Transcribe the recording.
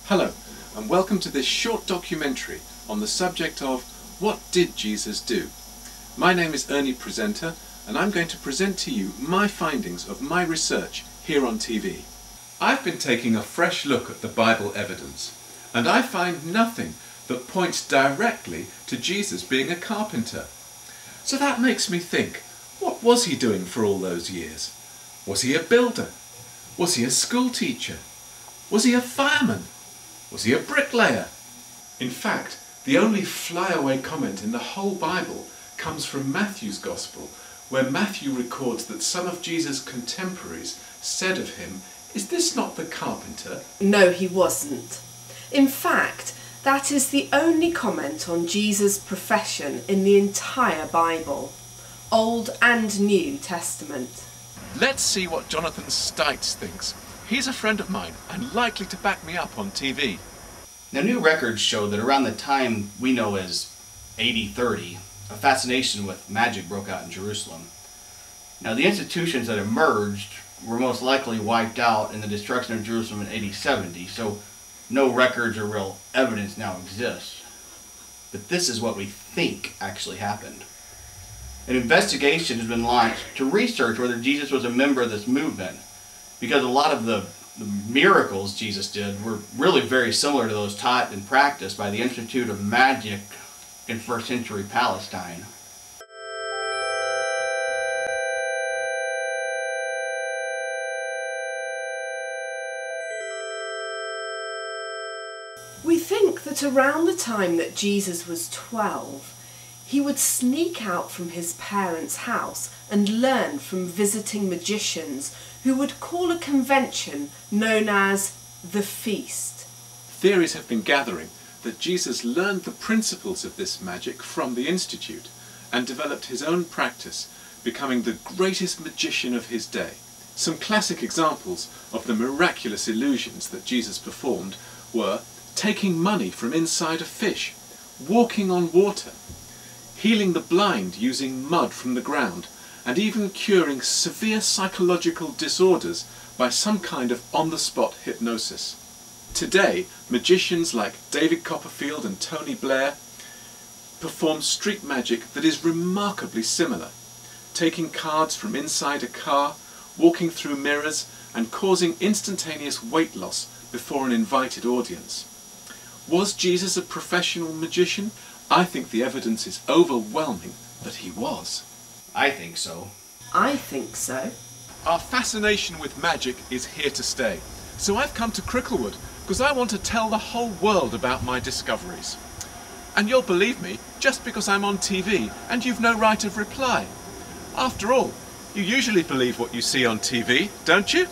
Hello, and welcome to this short documentary on the subject of what did Jesus do? My name is Ernie Presenter, and I'm going to present to you my findings of my research here on TV. I've been taking a fresh look at the Bible evidence, and I find nothing that points directly to Jesus being a carpenter. So that makes me think, what was he doing for all those years? Was he a builder? Was he a school teacher? Was he a fireman? Was he a bricklayer? In fact, the only flyaway comment in the whole Bible comes from Matthew's Gospel, where Matthew records that some of Jesus' contemporaries said of him, "Is this not the carpenter?" No, he wasn't. In fact, that is the only comment on Jesus' profession in the entire Bible, Old and New Testament. Let's see what Jonathan Stites thinks. He's a friend of mine and likely to back me up on TV. Now, new records show that around the time we know as AD 30, a fascination with magic broke out in Jerusalem. Now, the institutions that emerged were most likely wiped out in the destruction of Jerusalem in AD 70, so no records or real evidence now exists. But this is what we think actually happened. An investigation has been launched to research whether Jesus was a member of this movement, because a lot of the miracles Jesus did were really very similar to those taught and practiced by the Institute of Magic in first century Palestine. We think that around the time that Jesus was 12, he would sneak out from his parents' house and learn from visiting magicians who would call a convention known as the Feast. Theories have been gathering that Jesus learned the principles of this magic from the Institute and developed his own practice, becoming the greatest magician of his day. Some classic examples of the miraculous illusions that Jesus performed were taking money from inside a fish, walking on water, healing the blind using mud from the ground, and even curing severe psychological disorders by some kind of on-the-spot hypnosis. Today, magicians like David Copperfield and Tony Blair perform street magic that is remarkably similar, taking cards from inside a car, walking through mirrors, and causing instantaneous weight loss before an invited audience. Was Jesus a professional magician? I think the evidence is overwhelming that he was. I think so. I think so. Our fascination with magic is here to stay. So I've come to Cricklewood because I want to tell the whole world about my discoveries. And you'll believe me just because I'm on TV and you've no right of reply. After all, you usually believe what you see on TV, don't you?